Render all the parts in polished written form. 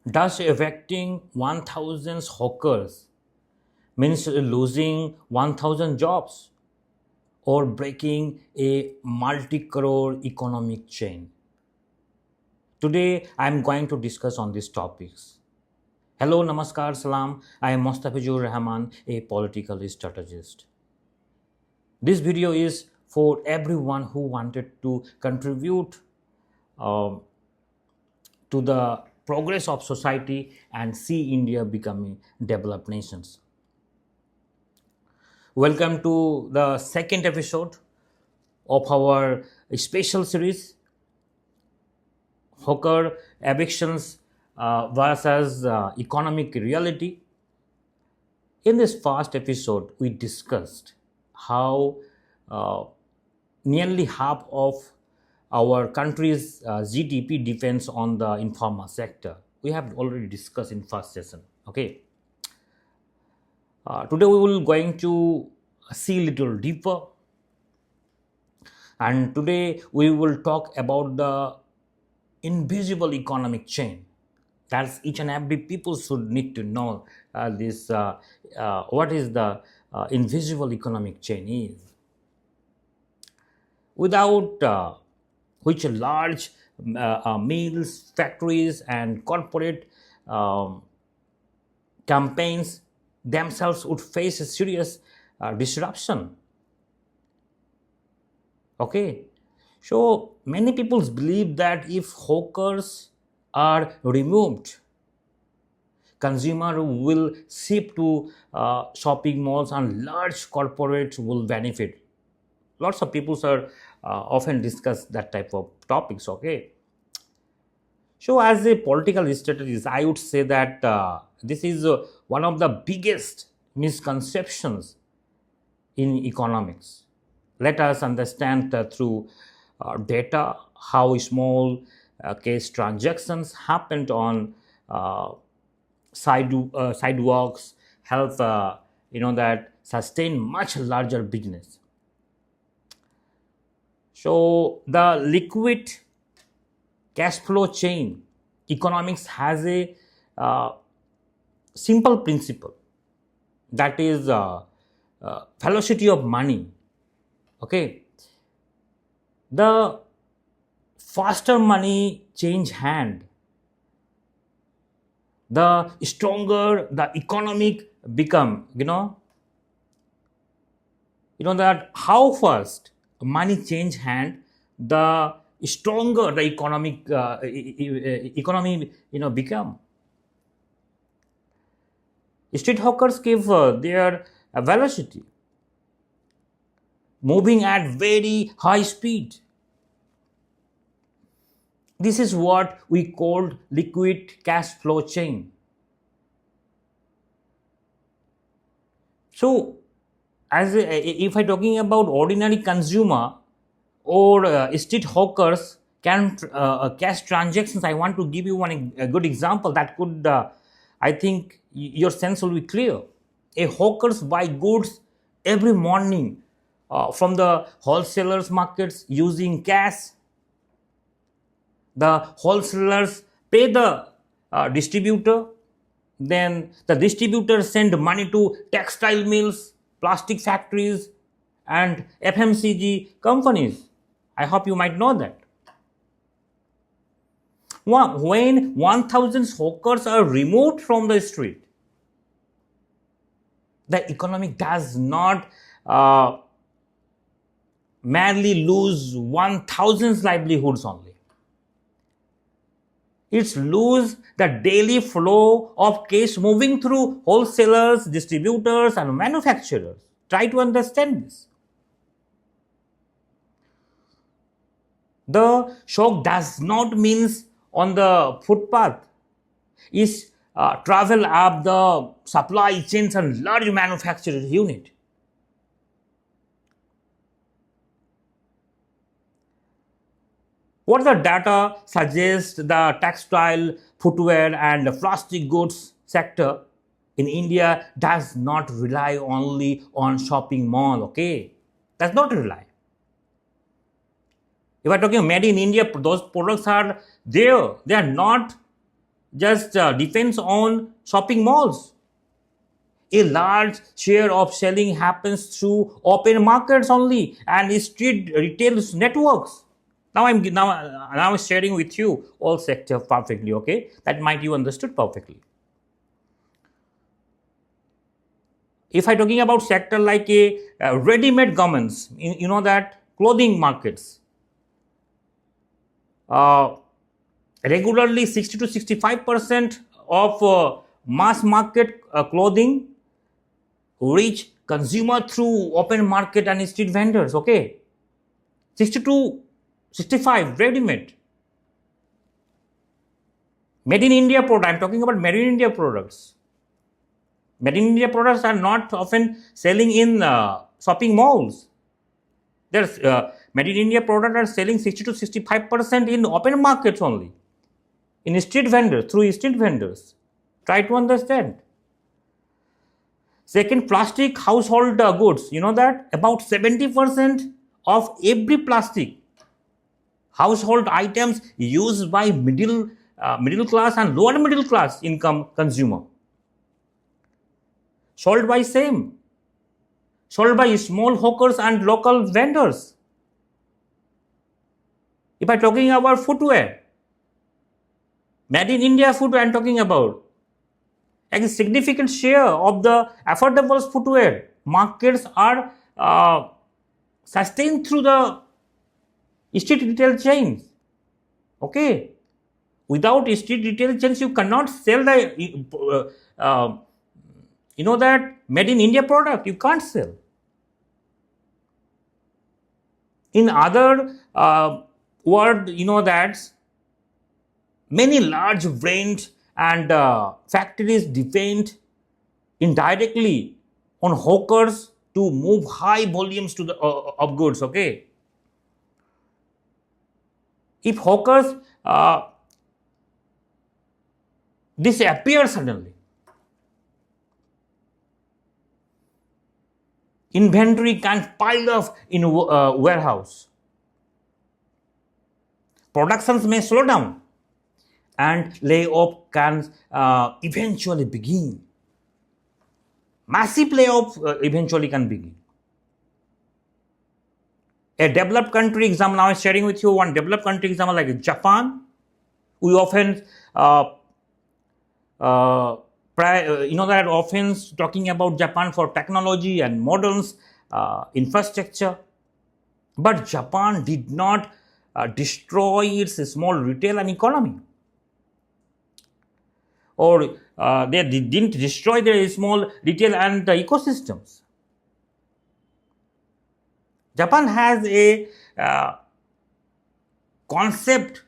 Does evicting 1,000 hawkers means losing 1,000 jobs or breaking a multi-crore economic chain? Today, I am going to discuss on these topics. Hello, Namaskar, Salam. I am Mostafijur Rahaman, a political strategist. This video is for everyone who wanted to contribute uh, to the progress of society and see India becoming developed nations. Welcome to the second episode of our special series, Hawker Evictions versus Economic Reality. In this first episode, we discussed how nearly half of our country's GDP depends on the informal sector. We have already discussed in first session. Okay. Today we will going to see a little deeper, and today we will talk about the invisible economic chain. That's each and every people should need to know what is the invisible economic chain is. Without which large mills, factories, and corporate campaigns themselves would face a serious disruption. Okay, so many people believe that if hawkers are removed, consumer will shift to shopping malls and large corporates will benefit. Lots of people are often discuss that type of topics. Okay, so as a political strategist, I would say that this is one of the biggest misconceptions in economics. Let us understand through data how small case transactions happened on sidewalks help that sustain much larger business. So the liquid cash flow chain economics has a simple principle, that is velocity of money. Okay, the faster money change hand, the stronger the economic become. That how fast money change hand, the stronger the economy become. Street hawkers give their velocity, moving at very high speed. This is what we called liquid cash flow chain. So, if I talking about ordinary consumer or street hawkers can cash transactions, I want to give you a good example that could, I think, your sense will be clear. A hawkers buy goods every morning from the wholesalers markets using cash. The wholesalers pay the distributor, then the distributor send money to textile mills, plastic factories, and FMCG companies. I hope you might know that. When 1,000 hawkers are removed from the street, the economy does not merely lose 1,000 livelihoods only. It's lose the daily flow of cash moving through wholesalers, distributors, and manufacturers. Try to understand this. The shock does not mean on the footpath. It's travel up the supply chains and large manufacturing unit. What the data suggests, the textile, footwear, and plastic goods sector in India does not rely only on shopping mall. Okay, does not rely. If I'm talking made in India, those products are there. They are not just depends on shopping malls. A large share of selling happens through open markets only and street retail networks. Now I'm sharing with you all sector perfectly. Okay, that might you understood perfectly. If I talking about sector like a ready-made garments, you know that clothing markets, uh, regularly 60 to 65% of mass market clothing reach consumer through open market and street vendors. Okay, 60 to 65 ready-made. Made in India product. I'm talking about made in India products. Made in India products are not often selling in shopping malls. There's made in India products are selling 60 to 65% in open markets only, in street vendors, through street vendors. Try to understand. Second, plastic household goods. You know that about 70% of every plastic household items used by middle class and lower middle class income consumer, sold by small hawkers and local vendors. If I'm talking about footwear, made in India footwear, I'm talking about a significant share of the affordable footwear markets are sustained through the street retail chains. Okay, without street retail chains, you cannot sell the you know that made in India product. You can't sell. In other word, you know that many large brands and factories depend indirectly on hawkers to move high volumes to the of goods. Okay, if hawkers disappear suddenly, inventory can pile up in a warehouse. Productions may slow down and layoff can eventually begin. Massive layoff eventually can begin. A developed country example, now I'm sharing with you one developed country example like Japan. We often you know that often talking about Japan for technology and modern infrastructure. But Japan did not destroy its small retail and economy. Or they didn't destroy their small retail and ecosystems. Japan has a concept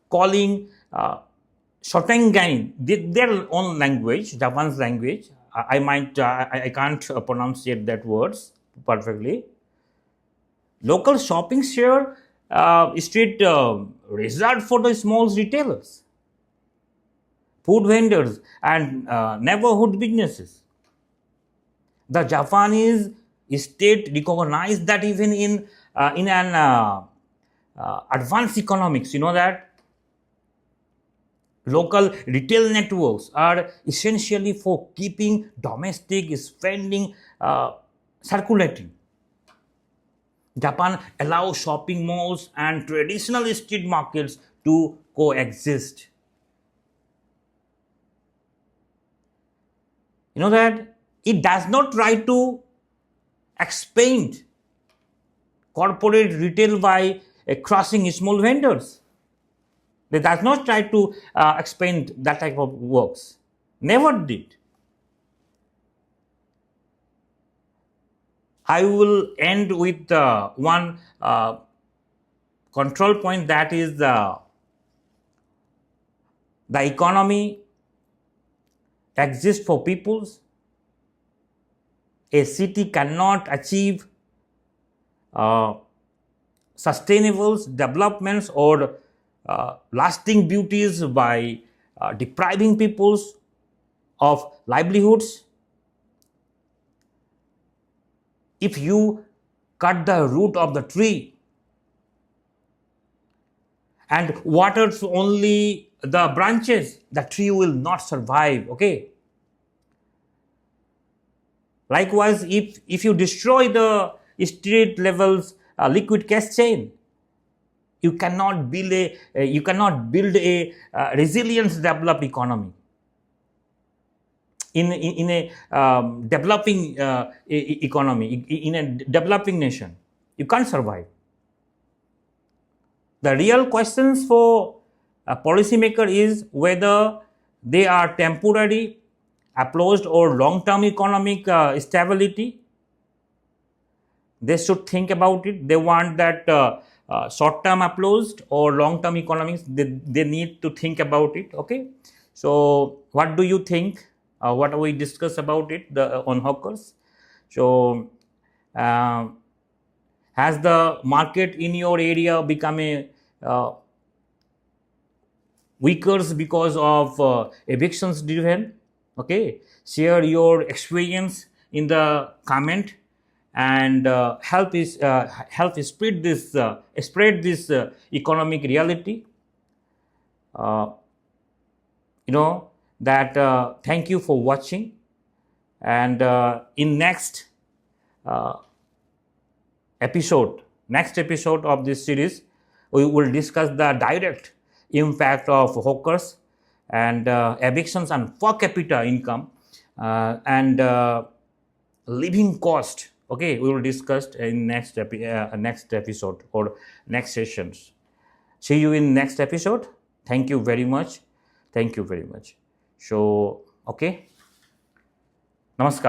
calling Shotengai, their own language, Japan's language. I can't pronounce yet that words perfectly. Local shopping share street reserved for the small retailers, food vendors, and neighborhood businesses. The Japanese state recognized that even in an advanced economics, you know that local retail networks are essentially for keeping domestic spending circulating. Japan allows shopping malls and traditional street markets to coexist. You know that it does not try to expand corporate retail by crushing small vendors. They does not try to expand that type of works. Never did. I will end with one control point, that is the economy exists for peoples. A city cannot achieve sustainable developments or lasting beauties by depriving peoples of livelihoods. If you cut the root of the tree and waters only the branches, the tree will not survive. Okay. Likewise, if you destroy the street levels liquid cash chain, you cannot build a resilience developed economy. In a developing economy, in a developing nation, you can't survive. The real questions for a policymaker is whether they are temporary applause or long-term economic stability. They should think about it. They want that short-term applause or long-term economics. They need to think about it. Okay. So what do you think? What we discuss about it on hawkers? So has the market in your area become a weaker because of evictions driven? Okay, share your experience in the comment and help spread this economic reality. Thank you for watching, and in next episode of this series, we will discuss the direct impact of hawkers and evictions on per capita income and living cost. Okay, we will discuss in next episode or next sessions. See you in next episode. Thank you very much. So, okay. Namaskar.